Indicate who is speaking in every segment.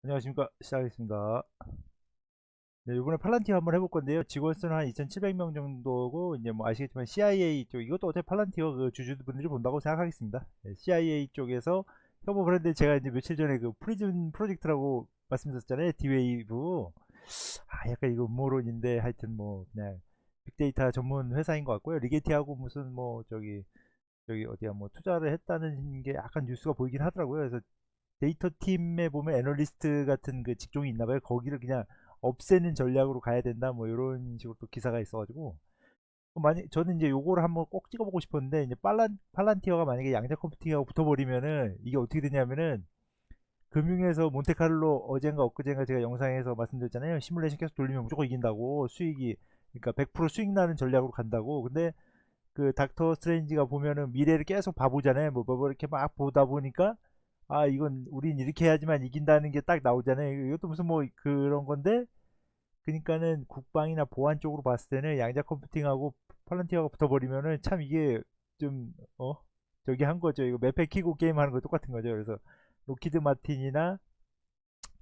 Speaker 1: 안녕하십니까. 시작하겠습니다. 네, 이번에 팔란티어 한번 해볼 건데요. 직원 수는 한 2,700명 정도고, 이제 뭐 아시겠지만 CIA 쪽, 이것도 어차피 팔란티어 그 주주분들이 본다고 생각하겠습니다. 네, CIA 쪽에서 협업을 했는데, 제가 이제 며칠 전에 그 프리즘 프로젝트라고 말씀드렸잖아요. 디웨이브. 약간 이거 음모론인데, 하여튼 뭐, 그냥 빅데이터 전문 회사인 것 같고요. 리게티하고 무슨 뭐, 저기 어디야 뭐 투자를 했다는 게 약간 뉴스가 보이긴 하더라고요. 그래서 데이터 팀에 보면 애널리스트 같은 그 직종이 있나 봐요. 거기를 그냥 없애는 전략으로 가야 된다. 뭐 이런 식으로 또 기사가 있어가지고 만약 저는 이제 요거를 한번 꼭 찍어보고 싶었는데 이제 팔란티어가 만약에 양자 컴퓨팅하고 붙어버리면은 이게 어떻게 되냐면은 금융에서 몬테카를로 어젠가 엊그젠가 제가 영상에서 말씀드렸잖아요. 시뮬레이션 계속 돌리면 무조건 이긴다고 수익이 그러니까 100% 수익 나는 전략으로 간다고. 근데 그 닥터 스트레인지가 보면은 미래를 계속 봐보잖아요. 뭐 이렇게 막 보다 보니까 이건 우린 이렇게 해야지만 이긴다는 게 딱 나오잖아요. 이것도 무슨 뭐 그런 건데, 그러니까는 국방이나 보안 쪽으로 봤을 때는 양자 컴퓨팅하고 팔런티어가 붙어버리면은 참 이게 좀 저기 한 거죠. 이거 맵팩 키고 게임 하는 거 똑같은 거죠. 그래서 로키드 마틴이나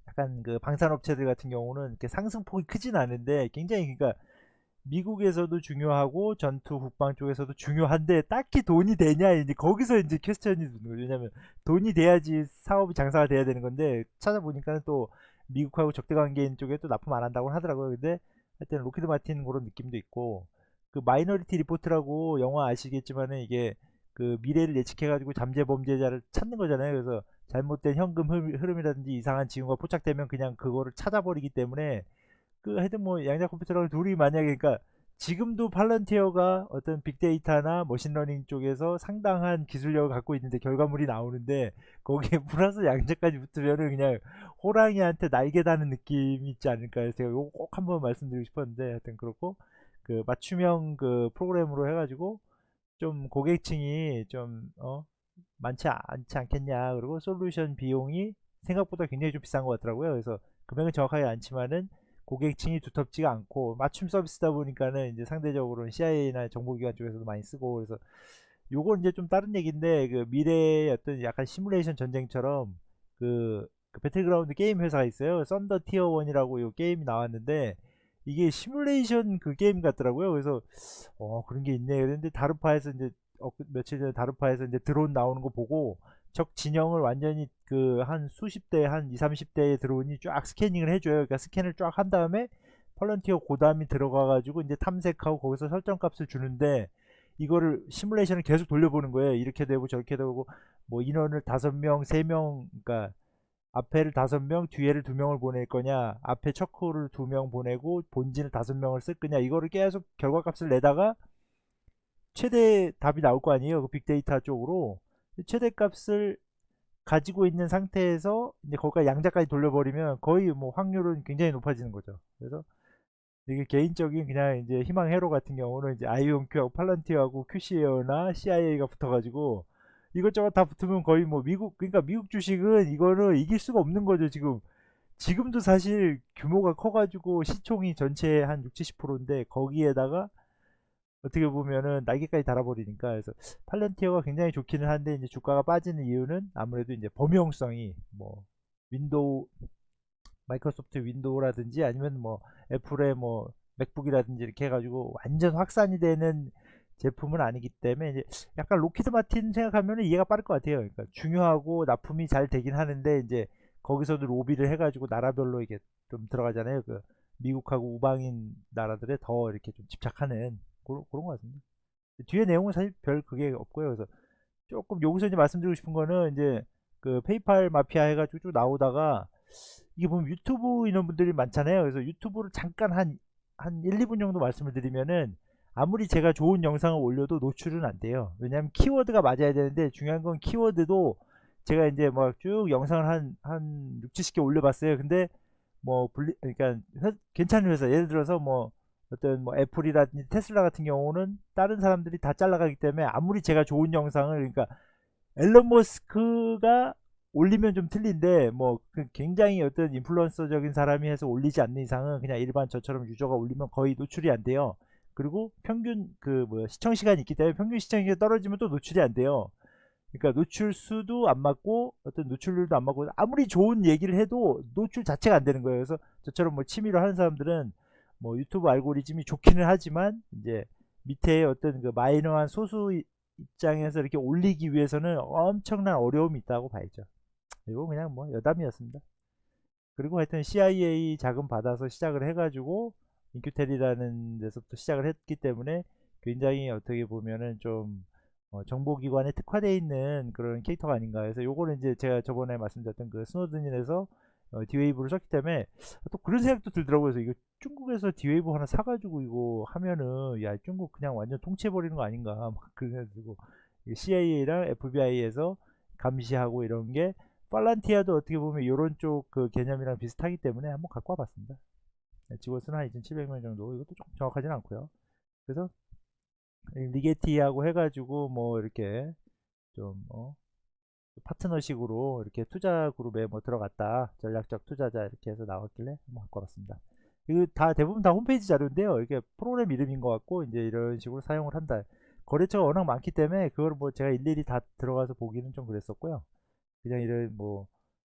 Speaker 1: 약간 그 방산업체들 같은 경우는 이렇게 상승폭이 크진 않은데 굉장히 그러니까 미국에서도 중요하고 전투 국방 쪽에서도 중요한데 딱히 돈이 되냐 이제 거기서 이제 퀘스천이 드는 거죠. 왜냐면 돈이 돼야지 사업이 장사가 돼야 되는 건데 찾아보니까는 또 미국하고 적대 관계인 쪽에 또 납품 안 한다고 하더라고요. 근데 하여튼 로키드 마틴 그런 느낌도 있고 그 마이너리티 리포트라고 영화 아시겠지만은 이게 그 미래를 예측해가지고 잠재 범죄자를 찾는 거잖아요. 그래서 잘못된 현금 흐름이라든지 이상한 징후가 포착되면 그냥 그거를 찾아버리기 때문에 그 하여튼 뭐 양자 컴퓨터랑 둘이 만약에 그러니까 지금도 팔런티어가 어떤 빅데이터나 머신러닝 쪽에서 상당한 기술력을 갖고 있는데 결과물이 나오는데 거기에 플러스 양자까지 붙으면은 그냥 호랑이한테 날개 다는 느낌이 있지 않을까 해서 제가 이거 꼭 한번 말씀드리고 싶었는데 하여튼 그렇고 그 맞춤형 그 프로그램으로 해가지고 좀 고객층이 좀 많지 않겠냐. 그리고 솔루션 비용이 생각보다 굉장히 좀 비싼 것 같더라고요. 그래서 금액은 정확하게 않지만은 고객층이 두텁지가 않고 맞춤 서비스다 보니까는 이제 상대적으로 CIA나 정보기관 쪽에서도 많이 쓰고. 그래서 요건 이제 좀 다른 얘기인데 그 미래의 어떤 약간 시뮬레이션 전쟁처럼 그 배틀그라운드 게임 회사가 있어요. 썬더 티어 1이라고 요 게임이 나왔는데 이게 시뮬레이션 그 게임 같더라고요. 그래서 그런 게 있네. 그런데 다르파에서 이제 며칠 전에 다르파에서 이제 드론 나오는 거 보고 적 진영을 완전히 그 한 수십 대, 한 2, 30대의 드론이 쫙 스캐닝을 해줘요. 그러니까 스캔을 쫙 한 다음에 펄런티어 고담이 들어가가지고 이제 탐색하고 거기서 설정 값을 주는데 이거를 시뮬레이션을 계속 돌려보는 거예요. 이렇게 되고 저렇게 되고 뭐 인원을 5명, 3명, 그러니까 앞에를 5명, 뒤에를 2명을 보낼 거냐, 앞에 척후를 2명 보내고 본진을 5명을 쓸 거냐, 이거를 계속 결과값을 내다가 최대 답이 나올 거 아니에요. 그 빅데이터 쪽으로 최대 값을 가지고 있는 상태에서 이제 거기가 양자까지 돌려버리면 거의 뭐 확률은 굉장히 높아지는 거죠. 그래서 이게 개인적인 그냥 이제 희망 회로 같은 경우는 이제 아이온큐하고 팔런티어하고 QC에어나 CIA가 붙어가지고 이것저것 다 붙으면 거의 뭐 미국 그러니까 미국 주식은 이거를 이길 수가 없는 거죠. 지금도 사실 규모가 커가지고 시총이 전체 한 6, 70%인데 거기에다가 어떻게 보면은 날개까지 달아버리니까. 그래서 팔런티어가 굉장히 좋기는 한데 이제 주가가 빠지는 이유는 아무래도 이제 범용성이 뭐 윈도우 마이크로소프트 윈도우라든지 아니면 뭐 애플의 뭐 맥북이라든지 이렇게 해가지고 완전 확산이 되는 제품은 아니기 때문에 이제 약간 로키드 마틴 생각하면 이해가 빠를 것 같아요. 그러니까 중요하고 납품이 잘 되긴 하는데 이제 거기서도 로비를 해가지고 나라별로 이게 좀 들어가잖아요. 그 미국하고 우방인 나라들에 더 이렇게 좀 집착하는 그런 것 같습니다. 뒤에 내용은 사실 별 그게 없고요. 그래서 조금 여기서 이제 말씀드리고 싶은 거는 이제 그 페이팔 마피아 해가지고 쭉 나오다가 이게 보면 유튜브 이런 분들이 많잖아요. 그래서 유튜브를 잠깐 한 1, 2분 정도 말씀을 드리면은 아무리 제가 좋은 영상을 올려도 노출은 안 돼요. 왜냐하면 키워드가 맞아야 되는데 중요한 건 키워드도 제가 이제 막 쭉 영상을 한 6, 70개 올려봤어요. 근데 뭐 그러니까 괜찮은 회사 예를 들어서 뭐 어떤 뭐 애플이라든지 테슬라 같은 경우는 다른 사람들이 다 잘라가기 때문에 아무리 제가 좋은 영상을 그러니까 앨런 머스크가 올리면 좀 틀린데 뭐 굉장히 어떤 인플루언서적인 사람이 해서 올리지 않는 이상은 그냥 일반 저처럼 유저가 올리면 거의 노출이 안 돼요. 그리고 평균 그 뭐 시청 시간이 있기 때문에 평균 시청 시간이 떨어지면 또 노출이 안 돼요. 그러니까 노출 수도 안 맞고 어떤 노출률도 안 맞고 아무리 좋은 얘기를 해도 노출 자체가 안 되는 거예요. 그래서 저처럼 뭐 취미로 하는 사람들은 뭐 유튜브 알고리즘이 좋기는 하지만 이제 밑에 어떤 그 마이너한 소수 입장에서 이렇게 올리기 위해서는 엄청난 어려움이 있다고 봐야죠. 이거 그냥 뭐 여담이었습니다. 그리고 하여튼 CIA 자금 받아서 시작을 해가지고 인큐텔이라는 데서부터 시작을 했기 때문에 굉장히 어떻게 보면은 좀 정보기관에 특화되어 있는 그런 캐릭터가 아닌가 해서 요거는 이제 제가 저번에 말씀드렸던 그 스노든이라서 디웨이브를 썼기 때문에 또 그런 생각도 들더라고요. 그래서 이거 중국에서 디웨이브 하나 사가지고 이거 하면은 야 중국 그냥 완전 통치해버리는 거 아닌가 막 그런 생각 들고 CIA랑 FBI에서 감시하고 이런 게 팔란티아도 어떻게 보면 이런 쪽 그 개념이랑 비슷하기 때문에 한번 갖고 와봤습니다. 직원 수는 한 2,700명 정도. 이것도 조금 정확하진 않고요. 그래서 리게티하고 해가지고 뭐 이렇게 좀 파트너식으로 이렇게 투자 그룹에 뭐 들어갔다 전략적 투자자 이렇게 해서 나왔길래 한번 갖고 와봤습니다. 이거 다 대부분 다 홈페이지 자료인데요. 이게 프로그램 이름인 것 같고 이제 이런 식으로 사용을 한다. 거래처가 워낙 많기 때문에 그걸 뭐 제가 일일이 다 들어가서 보기는 좀 그랬었고요. 그냥 이런 뭐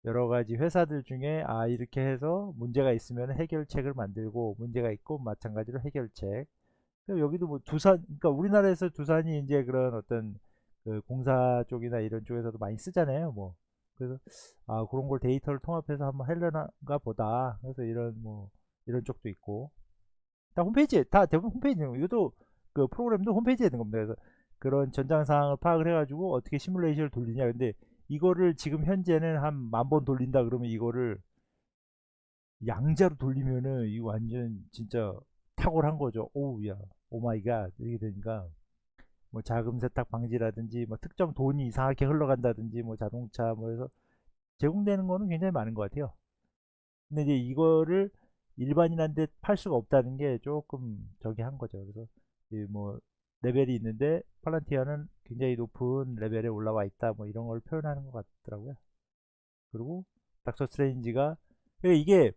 Speaker 1: 여러 가지 회사들 중에 이렇게 해서 문제가 있으면 해결책을 만들고 문제가 있고 마찬가지로 해결책. 그리고 여기도 뭐 두산, 그러니까 우리나라에서 두산이 이제 그런 어떤 그 공사 쪽이나 이런 쪽에서도 많이 쓰잖아요. 뭐 그래서 그런 걸 데이터를 통합해서 한번 하려나가 보다. 그래서 이런 뭐 이런 쪽도 있고 다 홈페이지에 다 대부분 홈페이지에 이것도 그 프로그램도 홈페이지에 있는 겁니다. 그래서 그런 전장 사항을 파악을 해가지고 어떻게 시뮬레이션을 돌리냐. 근데 이거를 지금 현재는 한 10,000번 돌린다 그러면 이거를 양자로 돌리면은 이거 완전 진짜 탁월한 거죠. 오우 야 오마이갓 이렇게 되니까 뭐 자금 세탁 방지라든지 뭐 특정 돈이 이상하게 흘러간다든지 뭐 자동차 뭐 해서 제공되는 거는 굉장히 많은 것 같아요. 근데 이제 이거를 일반인한테 팔 수가 없다는 게 조금 저기 한 거죠. 그래서 이뭐 레벨이 있는데 팔란티아는 굉장히 높은 레벨에 올라와 있다 뭐 이런 걸 표현하는 것 같더라고요. 그리고 닥터 스트레인지가 이게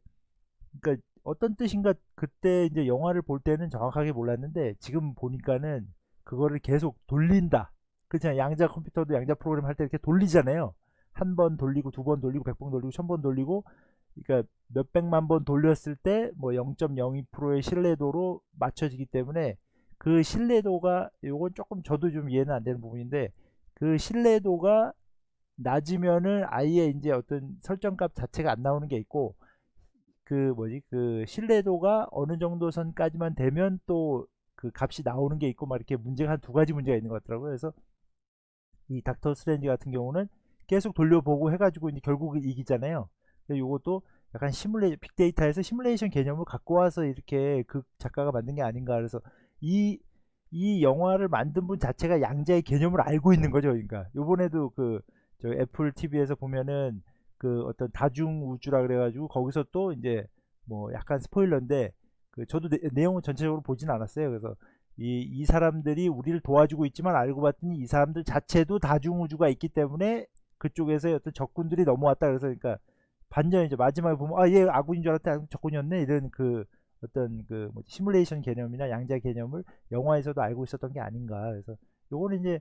Speaker 1: 그러니까 어떤 뜻인가 그때 이제 영화를 볼 때는 정확하게 몰랐는데 지금 보니까는 그거를 계속 돌린다. 그렇잖아요. 양자 컴퓨터도 양자 프로그램 할 때 이렇게 돌리잖아요. 한 번 돌리고 두 번 돌리고 100번 돌리고 1000번 돌리고 그러니까 몇백만 번 돌렸을 때 뭐 0.02%의 신뢰도로 맞춰지기 때문에 그 신뢰도가 요건 조금 저도 좀 이해는 안 되는 부분인데 그 신뢰도가 낮으면은 아예 이제 어떤 설정값 자체가 안 나오는 게 있고 그 뭐지 그 신뢰도가 어느 정도 선까지만 되면 또 그 값이 나오는 게 있고 막 이렇게 문제가 한 두 가지 문제가 있는 것 같더라고요. 그래서 이 닥터 스트레인지 같은 경우는 계속 돌려보고 해가지고 이제 결국 이기잖아요. 이것도 약간 빅데이터에서 시뮬레이션 개념을 갖고 와서 이렇게 그 작가가 만든 게 아닌가. 그래서 이, 이 영화를 만든 분 자체가 양자의 개념을 알고 있는 거죠. 그러니까 요번에도 그 저 애플 TV에서 보면은 그 어떤 다중 우주라 그래가지고 거기서 또 이제 뭐 약간 스포일러인데 그 저도 내용은 전체적으로 보진 않았어요. 그래서 이 사람들이 우리를 도와주고 있지만 알고 봤더니 이 사람들 자체도 다중우주가 있기 때문에 그쪽에서 어떤 적군들이 넘어왔다. 그래서 그러니까 반전 이제 마지막에 보면 얘 아군인 줄 알았더니 적군이었네 이런 그 어떤 그 시뮬레이션 개념이나 양자 개념을 영화에서도 알고 있었던 게 아닌가. 그래서 요거는 이제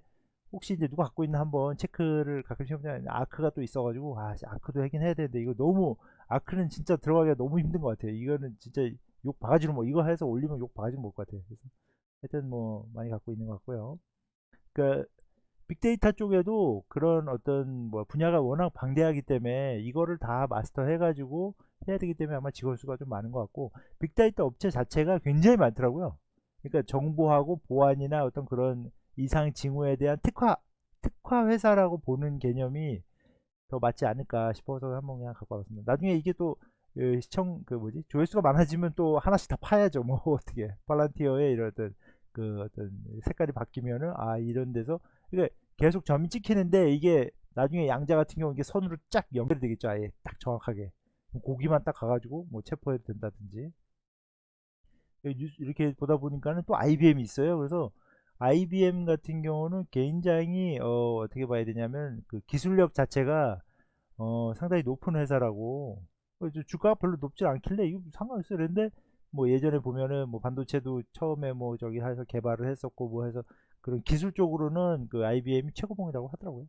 Speaker 1: 혹시 이제 누가 갖고 있나 한번 체크를 가끔씩 해보면 아크가 또 있어가지고 아크도 하긴 해야 되는데 이거 너무 아크는 진짜 들어가기가 너무 힘든 것 같아요. 이거는 진짜 욕 바가지로 뭐 이거 해서 올리면 욕 바가지로 먹을 것 같아요. 그래서 하여튼 뭐 많이 갖고 있는 것 같고요. 그러니까 빅데이터 쪽에도 그런 어떤 뭐 분야가 워낙 방대하기 때문에 이거를 다 마스터해 가지고 해야 되기 때문에 아마 직원 수가 좀 많은 것 같고 빅데이터 업체 자체가 굉장히 많더라고요. 그러니까 정보하고 보안이나 어떤 그런 이상 징후에 대한 특화 회사라고 보는 개념이 더 맞지 않을까 싶어서 한번 그냥 갖고 와봤습니다. 나중에 이게 또 시청 그 뭐지 조회수가 많아지면 또 하나씩 다 파야죠. 뭐 어떻게 팔란티어의 이런 어떤 색깔이 바뀌면은 이런 데서 이게 계속 점이 찍히는데 이게 나중에 양자 같은 경우 이게 선으로 쫙 연결이 되겠죠. 아예 딱 정확하게 고기만 딱 가가지고 뭐 체포해도 된다든지 이렇게 보다 보니까는 또 IBM이 있어요. 그래서 IBM 같은 경우는 굉장히 어떻게 봐야 되냐면 그 기술력 자체가 상당히 높은 회사라고 주가가 별로 높지 않길래 이거 상관없어요. 그런데 뭐 예전에 보면은 뭐 반도체도 처음에 뭐 저기 해서 개발을 했었고 뭐 해서 그런 기술적으로는 그 IBM이 최고봉이라고 하더라고요.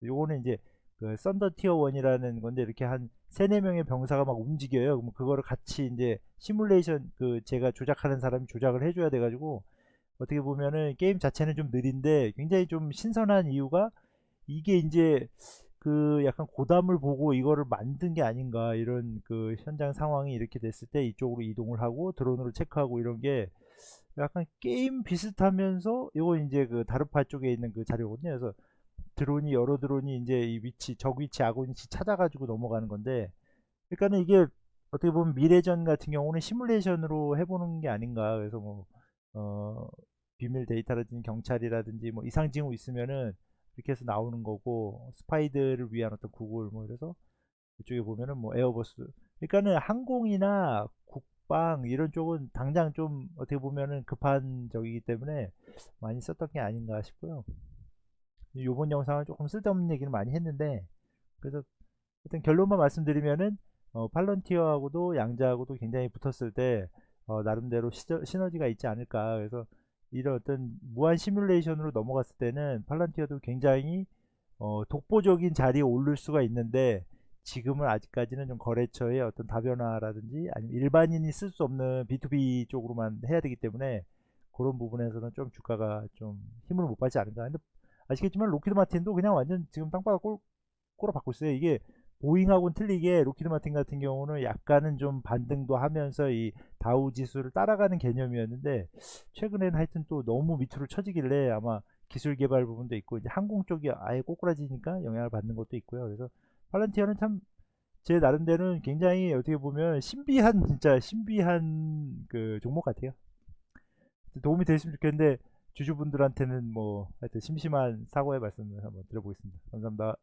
Speaker 1: 요거는 이제 그 썬더 티어 1이라는 건데 이렇게 한 3, 4명의 병사가 막 움직여요. 그럼 그거를 같이 이제 시뮬레이션 그 제가 조작하는 사람이 조작을 해줘야 돼가지고 어떻게 보면은 게임 자체는 좀 느린데 굉장히 좀 신선한 이유가 이게 이제 그 약간 고담을 보고 이거를 만든 게 아닌가 이런 그 현장 상황이 이렇게 됐을 때 이쪽으로 이동을 하고 드론으로 체크하고 이런 게 약간 게임 비슷하면서 이거 이제 그 다르파 쪽에 있는 그 자료거든요. 그래서 드론이 여러 드론이 이제 이 위치 적 위치 아군 위치 찾아가지고 넘어가는 건데 그러니까는 이게 어떻게 보면 미래전 같은 경우는 시뮬레이션으로 해보는 게 아닌가. 그래서 뭐 어, 비밀 데이터라든지 경찰이라든지 뭐 이상 징후 있으면은 이렇게 해서 나오는 거고 스파이들을 위한 어떤 구글 뭐 이래서 이쪽에 보면은 뭐 에어버스 그러니까는 항공이나 국방 이런 쪽은 당장 좀 어떻게 보면은 급한 적이기 때문에 많이 썼던 게 아닌가 싶고요. 요번 영상은 조금 쓸데없는 얘기를 많이 했는데 그래서 일단 결론만 말씀드리면은 팔런티어하고도 양자하고도 굉장히 붙었을 때 나름대로 시너지가 있지 않을까. 그래서 이런 어떤 무한 시뮬레이션으로 넘어갔을 때는 팔런티어도 굉장히 독보적인 자리에 오를 수가 있는데 지금은 아직까지는 좀 거래처의 어떤 다변화라든지 아니면 일반인이 쓸 수 없는 B2B 쪽으로만 해야 되기 때문에 그런 부분에서는 좀 주가가 좀 힘을 못 받지 않을까. 근데 아시겠지만 로키드 마틴도 그냥 완전 지금 땅바닥 꼬라 받고 있어요. 이게 보잉하고는 틀리게 로키드 마틴 같은 경우는 약간은 좀 반등도 하면서 이 다우 지수를 따라가는 개념이었는데 최근에는 하여튼 또 너무 밑으로 쳐지길래 아마 기술 개발 부분도 있고 이제 항공 쪽이 아예 꼬꾸라지니까 영향을 받는 것도 있고요. 그래서 팔런티어는 참 제 나름대로는 굉장히 어떻게 보면 신비한 진짜 신비한 그 종목 같아요. 도움이 되셨으면 좋겠는데 주주분들한테는 뭐 하여튼 심심한 사고의 말씀을 한번 드려보겠습니다. 감사합니다.